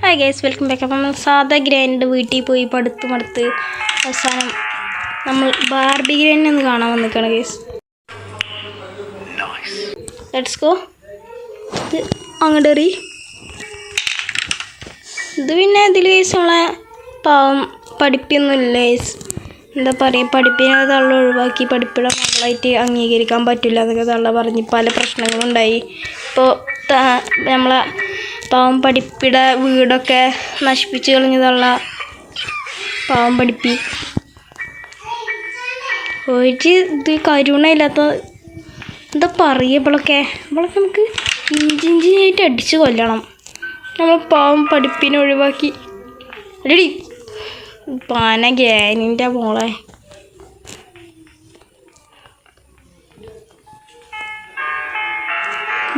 Hi guys, welcome back. അപ്പം നമ്മൾ സാധാ ഗ്രാൻഡ് വീട്ടിൽ പോയി പടുത്ത് അവസാനം നമ്മൾ ബാർബി ഗ്രാൻഡ് ഒന്ന് കാണാൻ വന്നിരിക്കുകയാണ് ഗൈസ്. Let's go. ഇത് അങ്ങോട്ട് എറി. ഇത് പിന്നെ ഇതിൽ ഗൈസ് നമ്മളെ പാവം പഠിപ്പൊന്നുമില്ല ഗൈസ്. എന്താ പറയുക, പഠിപ്പിനെ തള്ള ഒഴിവാക്കി പഠിപ്പിയുടെ മകളായിട്ട് അംഗീകരിക്കാൻ പറ്റില്ല എന്നൊക്കെ തള്ള പറഞ്ഞ് പല പ്രശ്നങ്ങളുണ്ടായി. ഇപ്പോൾ നമ്മളെ പാവം പഠിപ്പിയുടെ വീടൊക്കെ നശിപ്പിച്ച് കളഞ്ഞതുള്ള പാവം പഠിപ്പി ഒരു ഇത് കരുണയില്ലാത്ത എന്താ പറയുക. ഇവളൊക്കെ നമുക്ക് ഇഞ്ചിഞ്ചിനായിട്ട് അടിച്ച് കൊല്ലണം. നമ്മൾ പാവം പഠിപ്പിനെ ഒഴിവാക്കി. റെഡി പാന ഗ്യാനിൻ്റെ മോളെ.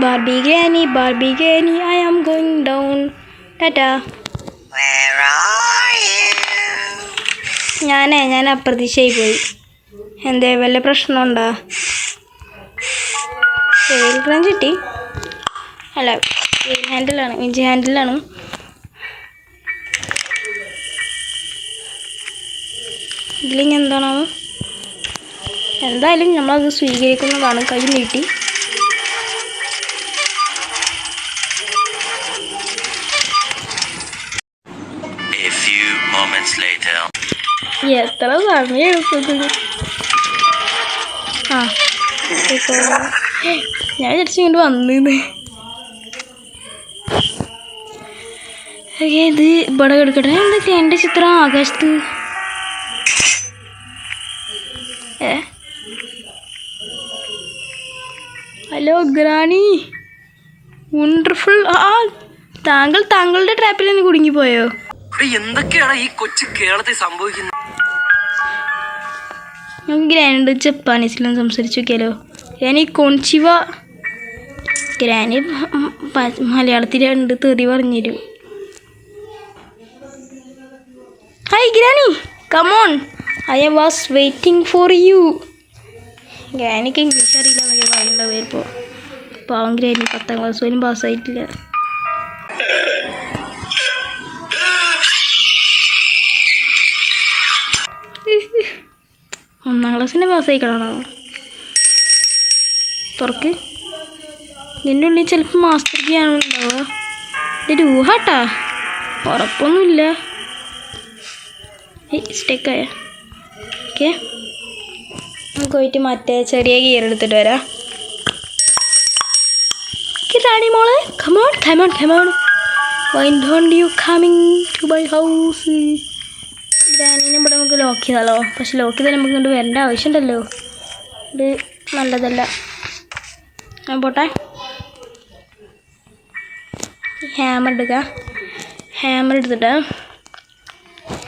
Barbie Granny, I am going down. Tata. Where are you? ഞാൻ അപ്രതീക്ഷയായി പോയി. എന്തേ വല്ല പ്രശ്നമുണ്ടോ? വെയിൽ ക്രഞ്ച് കിട്ടി. അല്ല, വെയിൽ ഹാൻഡിലാണ്, ഇഞ്ചി ഹാൻഡിലാണ്. ഇതിലിങ്ങ എന്താണോ എന്തായാലും നമ്മളത് സ്വീകരിക്കുന്നതാണ്. കൈ നീട്ടി. എത്ര സമയം എടുക്കുന്നത്? ഞാൻ വിചാരിച്ചു ഇങ്ങോട്ട് വന്നിന്ന്. ഇത് ഇവിടെ എടുക്കട്ടെ. എന്തൊക്കെ എൻ്റെ ചിത്രം ആകാശത്ത്. Hello granny, wonderful. താങ്കളുടെ ട്രാപ്പിൽ നിന്ന് കുടുങ്ങിപ്പോയോ? എന്തൊക്കെയാണ് ഈ കൊച്ചു കേരളത്തിൽ സംഭവിക്കുന്നത്? നമുക്ക് ഗ്രാൻഡ് ജപ്പാനീസിലും സംസാരിച്ചു നോക്കിയാലോ. ഗ്രാനി കൊൺചിവ. ഗ്രാനി മലയാളത്തിൽ രണ്ട് തെറി പറഞ്ഞുതരും. Hi granny, come on, I was waiting for you. ഗ്രാനിക്ക് ഇംഗ്ലീഷ് അറിയില്ല എന്നൊക്കെ പറയുന്നുണ്ടാവും. ഇപ്പോൾ പാവം ഗ്രാനി 10ാം ക്ലാസ് പോലും പാസ്സായിട്ടില്ല. ഒന്നാം ക്ലാസ്സിൻ്റെ പാസ്സായിക്കണോ? തുറക്ക്. ഇതിൻ്റെ ഉള്ളിൽ ചിലപ്പോൾ മാസ്റ്റർ കീ ആണ് ഉണ്ടാവുക. ഇത് ഊഹാട്ടാ, ഉറപ്പൊന്നുമില്ല. സ്റ്റേക്കായ ഓക്കെ. നമുക്ക് പോയിട്ട് മറ്റേ ചെറിയ ഗിയർ എടുത്തിട്ട് വരാം. റാണി മോളെ, come on. Why don't you coming to my house? ഗ്രാനീനെ ഇവിടെ നമുക്ക് ലോക്ക് ചെയ്താലോ? പക്ഷെ ലോക്ക് ചെയ്താൽ നമുക്ക് ഇങ്ങോട്ട് വരേണ്ട ആവശ്യമുണ്ടല്ലോ. ഇത് നല്ലതല്ല. പോട്ടെ. ഹാമർ എടുക്കുക. ഹാമർ എടുത്തിട്ട്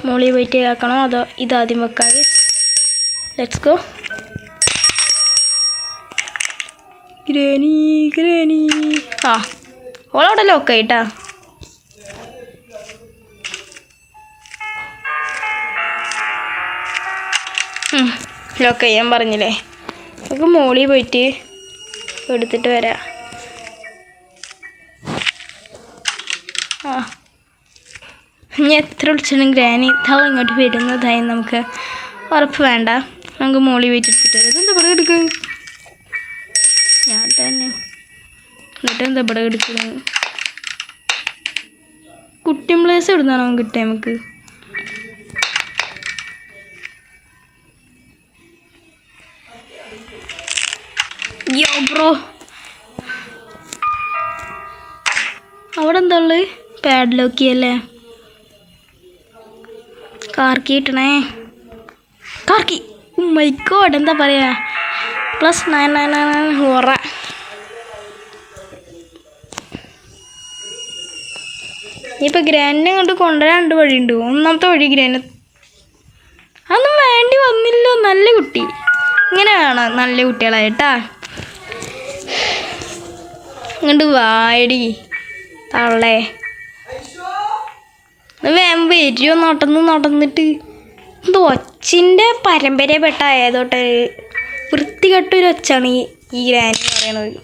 മോളിൽ പോയിട്ട് ആക്കണോ അതോ ഇതാദ്യം വെക്കാം? Let's go. ഗ്രാനി ഓളവിടെ ലോക്കായിട്ടാ. ലോക്ക് ചെയ്യാൻ പറഞ്ഞില്ലേ. നമുക്ക് മോളിൽ പോയിട്ട് എടുത്തിട്ട് വരാം. ഇനി എത്ര വിളിച്ചാലും ഗ്രാനി തവ ഇങ്ങോട്ട് വരുന്നതായി നമുക്ക് ഉറപ്പ് വേണ്ട. നമുക്ക് മോളിൽ പോയിട്ട് എടുത്തിട്ട് വരാം. ഇതെന്താ ഇവിടെ എടുക്കുക? ഞാൻ തന്നെ എന്നിട്ട് എന്താ ഇവിടെ എടുക്കുന്നത്? കുട്ടി പ്ലേസ് എവിടുന്നാണോ കിട്ടുക നമുക്ക്? യോ ബ്രോ, അവിടെ എന്താ ഉള്ളത്? പാഡ്ലോക്ക് അല്ലേ? കാർക്കി കിട്ടണേ. കാർക്കി. മൈ ഗോഡ്, എന്താ പറയുക, +999 ഹോറ. ഇനിയിപ്പോൾ ഗ്രാൻഡിനെ കൊണ്ട് കൊണ്ടുവരാൻ 2 വഴിയുണ്ട്. ഒന്നാമത്തെ വഴി ഗ്രാൻഡ് അതൊന്നും വേണ്ടി വന്നില്ലോ. നല്ല കുട്ടി. ഇങ്ങനെ വേണം നല്ല കുട്ടികളായിട്ടാ. ഇങ്ങോട്ട് വാടി തള്ളേ. വേഗം വരുമോ? നടന്നിട്ട് എന്തോ ഒച്ചിൻ്റെ പരമ്പരപ്പെട്ട ആയതോട്ടെ വൃത്തികെട്ടൊരു ഒച്ചാണ് ഈ ഗ്രാനി പറയണത്.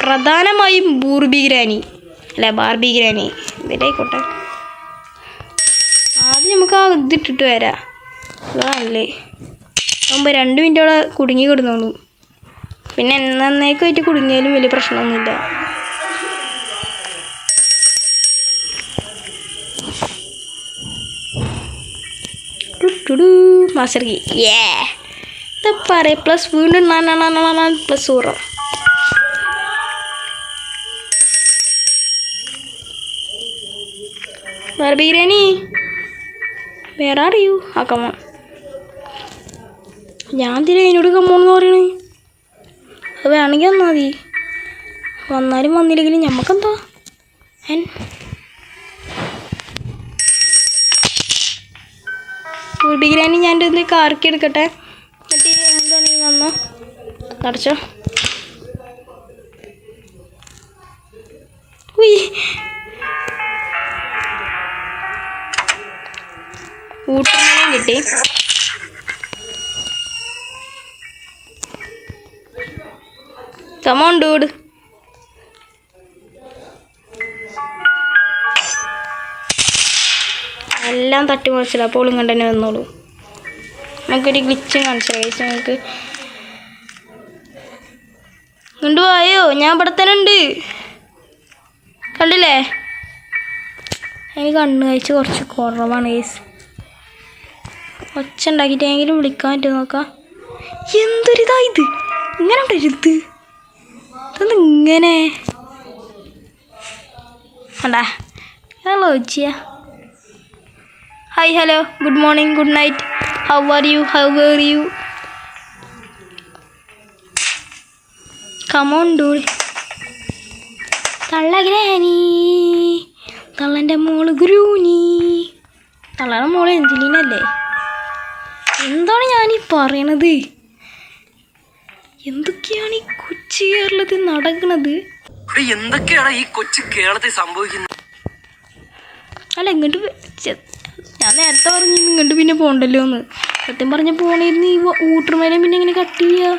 പ്രധാനമായും ബാർബി ഗ്രാനി ഇതിലായിക്കോട്ടെ. ആദ്യം നമുക്ക് ആ ഇതിട്ടിട്ട് വരാം. അതാണല്ലേ ആകുമ്പോൾ 2 മിനിറ്റോടെ കുടുങ്ങി കിടന്നോളൂ. പിന്നെ എന്നേക്കായിട്ട് കുടുങ്ങിയാലും വലിയ പ്രശ്നമൊന്നുമില്ല. മാസ്റ്റർ കീ എന്താ പറയുക. പ്ലസ് വീണ്ടും +0. ബാർബി ഗ്രാനി വേറെ അറിയൂ ആ കമ്മോൺ. ഞാൻ തിരെ അതിനോട് കമ്മോണെന്ന് പറയണേ. അത് വേണമെങ്കിൽ വന്നാൽ മതി. വന്നാലും വന്നില്ലെങ്കിലും ഞമ്മക്കെന്താ. ബാർബി ഗ്രാനി ഞാൻ ഇതിൽ കാർക്കി എടുക്കട്ടെ. എന്നിട്ട് എന്താണെങ്കിൽ വന്നോ അടച്ചോ. ഊട്ടമേലും കിട്ടി. Come on, dude. എല്ലാം തട്ടി മറിച്ചില്ല. അപ്പോൾ ഇങ്ങോട്ട് തന്നെ വന്നോളൂ. നമുക്കൊരു ഗ്ലിച്ചും കാണിച്ചു കഴിച്ചു. നമുക്ക് ഇങ്ങോട്ട് പോയോ? ഞാൻ ഇവിടെ തന്നെ ഉണ്ട്. കണ്ടില്ലേ? എനിക്ക് കണ്ണ് കഴിച്ച് കുറച്ച് കുറവാണ് കേസ്. ഒച്ച ഉണ്ടാക്കിയിട്ടെങ്കിലും വിളിക്കാൻ പറ്റും നോക്കാം. എന്തൊരിതാ ഇത്? ഇങ്ങനെ ഉണ്ടരുത്. ഇതൊന്നും ഇങ്ങനെ അണ്ടാ. Hello Jiya. Hi hello good morning good night. How are you? Come on doll. തള്ള ഗ്രാനി. തള്ളൻ്റെ മോള് ഗ്രൂനി. തള്ളയുടെ മോള് എഞ്ചലീനല്ലേ? എന്താണ് ഞാനീ പറയണത്? എന്തൊക്കെയാണ് ഈ കൊച്ചു കേരളത്തിൽ നടക്കുന്നത്? എന്തൊക്കെയാണ് ഈ കൊച്ചു കേരളത്തിൽ സംഭവിക്കുന്നത്? അല്ല ഇങ്ങോട്ട് ഞാൻ നേരത്തെ പറഞ്ഞു ഇങ്ങോട്ട് പിന്നെ പോകണ്ടല്ലോ എന്ന്. സത്യം പറഞ്ഞ പോണേരുന്ന് ഈ ഊട്ടർമേലെ പിന്നെ ഇങ്ങനെ കട്ട് ചെയ്യുക.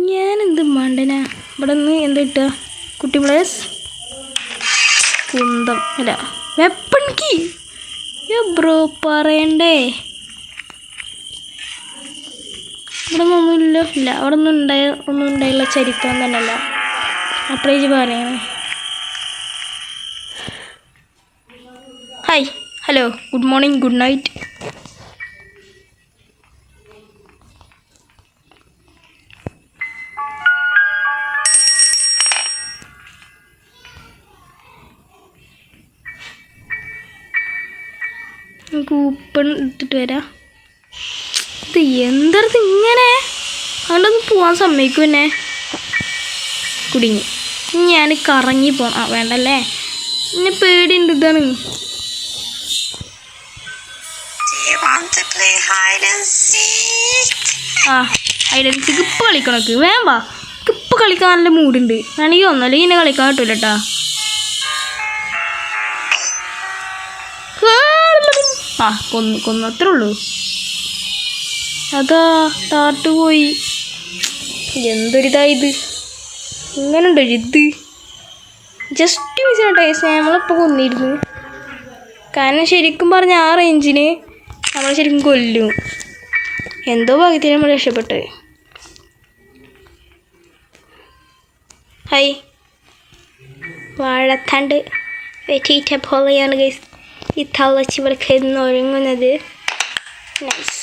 ഞാനെന്ത് മണ്ടനാ. ഇവിടെ നിന്ന് എന്താ ഇട്ടുക? കുട്ടി പ്ലേസ് കുന്തം അല്ല വെപ്പൺ കീ. ബ്രോ പറയണ്ടേ? ഇവിടെ ഒന്നുമില്ല. അവിടെ ഒന്നും ഉണ്ടായുള്ള ചരിത്രം തന്നെയല്ല. അത്രേജ് പറയണേ. Hi hello good morning good night. നമുക്ക് ഉപ്പ് എടുത്തിട്ട് വരാം. ഇത് എന്തത് ഇങ്ങനെ? അതുകൊണ്ടൊന്ന് പോവാൻ സമ്മതിക്കും എന്നെ. കുടുങ്ങി. ഞാൻ കറങ്ങി പോകണം. വേണ്ടല്ലേ, എന്നെ പേടിയുണ്ട്. ഇതാണ് ഹൈഡ് ആൻഡ് സീക്ക്. ഇപ്പം കളിക്കണക്ക് വേമ്പാ. ഇപ്പം കളിക്കാൻ നല്ല മൂടുണ്ട്. വേണമെങ്കിൽ ഒന്നല്ലെങ്കിൽ ഇന്നെ കളിക്കാൻ കിട്ടൂല കേട്ടാ. കൊന്നത്രേ ഉള്ളൂ. അതാ താട്ട് പോയി. എന്തൊരിതായത്? ഇങ്ങനെ ഉണ്ടോ ഇത്? ജസ്റ്റ് മിസ്സായിട്ടോ നമ്മളിപ്പോൾ കൊന്നിരുന്നു. കാരണം ശരിക്കും പറഞ്ഞ ആ റേഞ്ചിന് നമ്മൾ ശരിക്കും കൊല്ലും. എന്തോ ഭാഗ്യത്തിന് നമ്മൾ രക്ഷപ്പെട്ടത്. ഹായ് വാഴത്തണ്ട് വെറ്റിയിട്ട പോലെയാണ് ഗൈസ് ഈ തള്ളച്ചി ഇവിടെ കിടന്ന് ഒരുങ്ങുന്നത്. നൈസ്.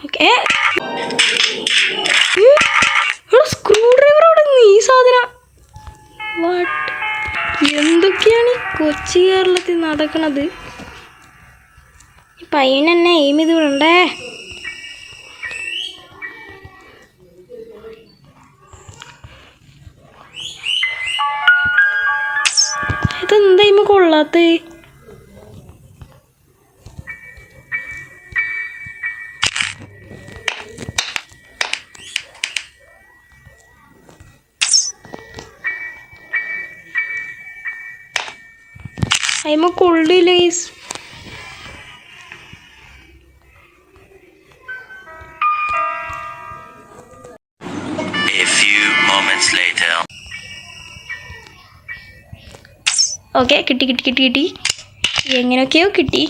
ഓക്കെ. സ്ക്രൂ ഡ്രൈവർ അവിടെ നിന്ന് ഈ സാധനം. വാട്ട്? എന്തൊക്കെയാണ് ഈ കൊച്ചി കേരളത്തിൽ നടക്കണത്? പയ്യനെന്നെ എയിം ചെയ്ത് വിടണ്ടേ? ഇതെന്താ ഇമ്മ കൊള്ളാത്ത? അയിമ കൊള്ളില്ല ഗൈസ്. ഓക്കെ, കിട്ടി. എങ്ങനെയൊക്കെയോ കിട്ടി.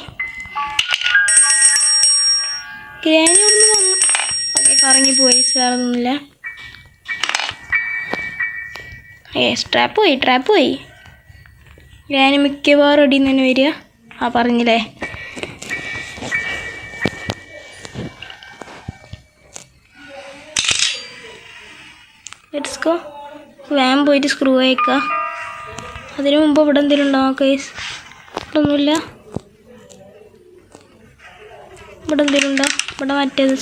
ഗ്രാനി ഇവിടുന്ന് വന്നു. ഓക്കെ, കറങ്ങിപ്പോയി. വേറെ ഒന്നുമില്ല. ട്രാപ്പ് പോയി. ഗ്രാനി മിക്കവാറും അടിയിൽ നിന്ന് തന്നെ വരിക. പറഞ്ഞില്ലേ. Let's go. വേഗം പോയിട്ട് സ്ക്രൂ അയക്കാം. അതിനു മുമ്പ് ഇവിടെ എന്തെങ്കിലും ഉണ്ടാവും കേസ്? ഇവിടെ ഒന്നുമില്ല. ഇവിടെ എന്തെങ്കിലും ഉണ്ടോ? ഇവിടെ മറ്റേത്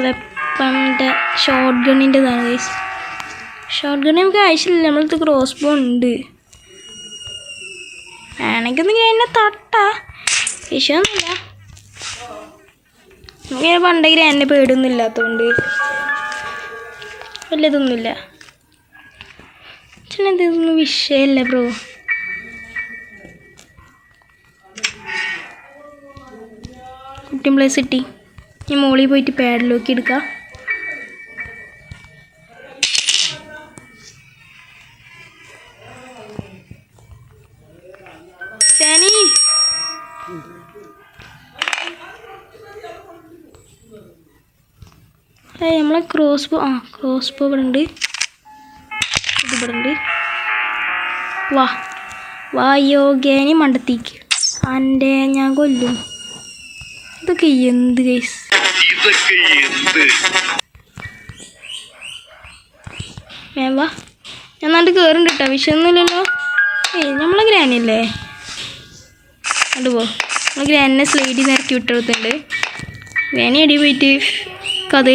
വെപ്പണിൻ്റെ ഷോർട്ട് ഗണ്ണിൻ്റെതാണ് കേസ്. ഷോർട്ട് ഗണ്ണ് നമുക്ക് ആവശ്യമില്ല. നമ്മളടുത്ത് ക്രോസ് ബോ ഉണ്ട്. ആണെങ്കിൽ ഒന്ന് ഗ്രാനിനെ തട്ടാ, വിഷയമൊന്നുമില്ല. നമുക്ക് പണ്ടേ ഗ്രാനിനെ പേടിയൊന്നും ഇല്ലാത്തതുകൊണ്ട് വലിയതൊന്നുമില്ല. ഇതൊന്നും വിഷയമല്ല ബ്രോ. കുട്ടിയും പ്ലേസ് കിട്ടി. ഈ മോളിൽ പോയിട്ട് പാഡിലോക്കി എടുക്കാം. നമ്മളെ ക്രോസ് ബോ ഇവിടെ ഉണ്ട്. ഇതിവിടെ ഉണ്ട്. യോഗേനി മണ്ടത്തേക്ക് എൻ്റെ ഞാൻ കൊല്ലും. ഇതൊക്കെ എന്ത് കേസ്? വാ, ഞാൻ നാട്ടിൽ കയറുന്നുണ്ട് കേട്ടോ. വിഷയമൊന്നുമില്ലല്ലോ. നമ്മളെ ഗ്രാനിയല്ലേ? അതുപോ നമ്മളെ ഗ്രാനിനെ സ്ലൈഡിൽ നിറക്കി വിട്ടെടുത്തുണ്ട്. ഗ്രാനി അടി പോയിട്ട് കഥ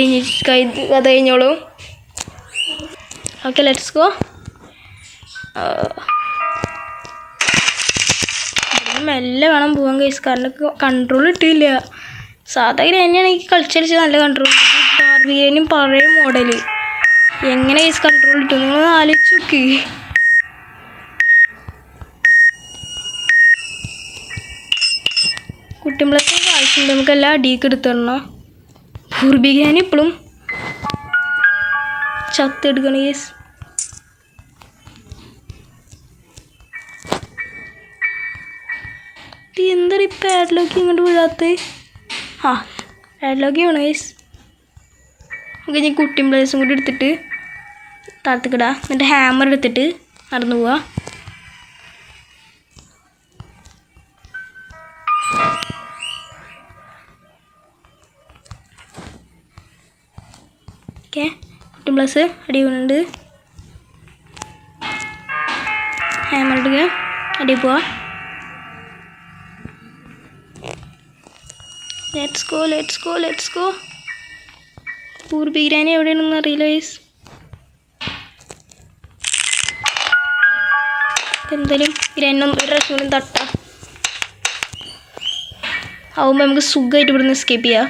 കഴിഞ്ഞോളൂ. Okay, let's go. മെല്ലെ വേണം പോകാൻ കേസ്, കാരണം കൺട്രോൾ കിട്ടിയില്ല. സാധാ ഗ്രാനിയാണെങ്കിൽ കളിച്ച് നല്ല കൺട്രോൾ കിട്ടും. ബാർബിയും പഴയ മോഡല് എങ്ങനെ കേസ് കൺട്രോൾ കിട്ടും? നിങ്ങളൊന്ന് ആലോചിച്ച് നോക്ക്. കുട്ടിമ്പളത്തേക്ക് ആവശ്യമുണ്ട്. നമുക്ക് എല്ലാ അടിയൊക്കെ എടുത്തിടണം. പൂർബിക്കാനും ഇപ്പോഴും ചത്തെടുക്കണം കേസ്. എന്താ ഈ പാഡിലോക്ക് ഇങ്ങോട്ട് വീഴാത്ത? പാഡിലോക്ക് വേണം കേസ്. നമുക്ക് ഞാൻ കുട്ടിയും പ്ലേസും കൂടി എടുത്തിട്ട് താഴത്തേക്കിടാം. എന്നിട്ട് ഹാമർ എടുത്തിട്ട് നടന്നു പോവാ. ഓക്കെ, കുട്ടിയും പ്ലസ് അടി വീണുണ്ട്. ഹാമർ എടുക്കുക, അടി പോവാ. Let's go. പൂർബി ഗ്രാനി എവിടെയാണെന്ന് അറിയില്ല ഗൈസ്. എന്തായാലും ഗ്രാനൊന്നും ഒരു പ്രാവശ്യം തട്ടാം. ആവുമ്പോൾ നമുക്ക് സുഖമായിട്ട് ഇവിടുന്ന് എസ്കേപ്പ് ചെയ്യാം.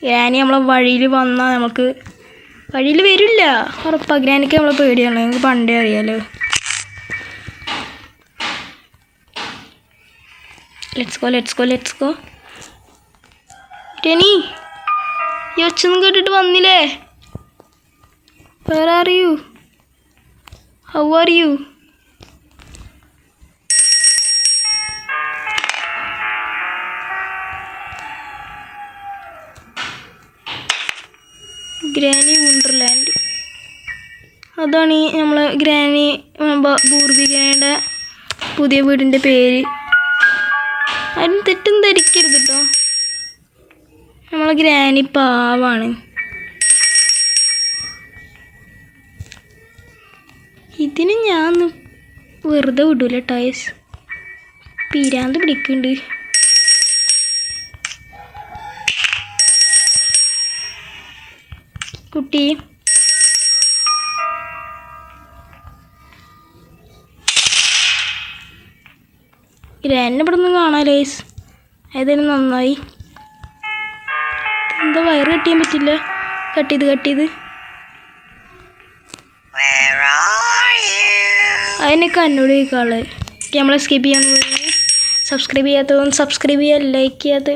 ഗ്രാനി നമ്മളെ വഴിയിൽ വന്നാൽ നമുക്ക് വഴിയിൽ വരില്ല ഉറപ്പാണ്. ഗ്രാനിക്ക് നമ്മളെ പേടിയാണ്, നമുക്ക് പണ്ടേ അറിയാലോ. Let's go. ഗ്രാനി, ഈ ഒച്ചൊന്നും കേട്ടിട്ട് വന്നില്ലേ? Where are you? How are you? Granny Wonderland. അതാണ് ഈ നമ്മളെ ഗ്രാനി പൂർവികയുടെ പുതിയ വീടിൻ്റെ പേര്. അതിന് തെറ്റും ധരിക്കരുത് കേട്ടോ. നമ്മളെ ഗ്രാനി പാവാണ്. ഇതിന് ഞാൻ വെറുതെ വിടൂല ടയസ്. പിരാന്ത് പിടിക്കുന്നുണ്ട്. കുട്ടി ഗ്രാനിനെ ഇവിടെ നിന്ന് കാണാം ലൈസ്. ഏതായാലും നന്നായി. എന്താ വയറ് കട്ട് ചെയ്യാൻ പറ്റില്ല? കട്ട് ചെയ്ത് അതിനൊക്കെ എന്നോട് ചോദിക്കാള്. നമ്മളെ സ്കിപ്പ് ചെയ്യാൻ പോയി. സബ്സ്ക്രൈബ് ചെയ്യാത്തവൻ സബ്സ്ക്രൈബ് ചെയ്യാൻ, ലൈക്ക് ചെയ്യാത്ത.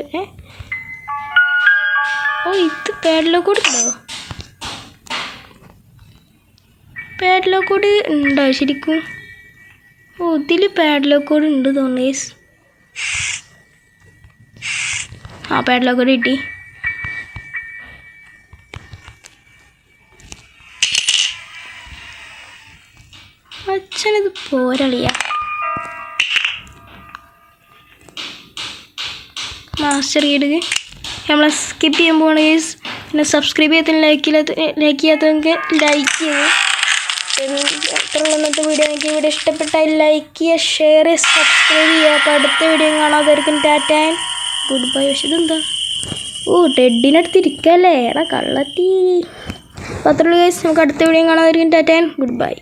ഇത് പാഡിലൊക്കെ കൊടുക്കോ? പാഡ്ലോക്ക് കോഡ് ഉണ്ടോ ശരിക്കും? ഓ ഇതിൽ പാഡ്ലോക്ക് കോഡ് ഉണ്ട് തോന്നുന്നു ഗൈസ്. ആ പാഡ്ലോക്ക് കോഡ് കിട്ടി. അച്ഛനിത് പോരളിയ. മാസ്റ്റർ കീഡ് നമ്മളെ സ്കിപ്പ് ചെയ്യാൻ പോവാണ് ഗൈസ്. പിന്നെ സബ്സ്ക്രൈബ് ചെയ്യാത്ത ലൈക്ക് ചെയ്യാത്തവർക്ക് ലൈക്ക് ചെയ്യുക. ഇന്നത്തെ വീഡിയോ എനിക്ക് വീഡിയോ ഇഷ്ടപ്പെട്ടാൽ ലൈക്ക് ചെയ്യുക, ഷെയർ ചെയ്യുക, സബ്സ്ക്രൈബ് ചെയ്യുക. അപ്പോൾ അടുത്ത വീഡിയോ കാണാതായിരിക്കും. Tata and goodbye. പക്ഷെ ഇതെന്താ? ഓ ടെഡിനടുത്തിരിക്കല്ലേ എടാ കള്ളത്തി. അപ്പോൾ അത്രയുള്ളൂ ഗൈസ്. നമുക്ക് അടുത്ത വീഡിയോ കാണാതായിരിക്കും. Tata and good bye.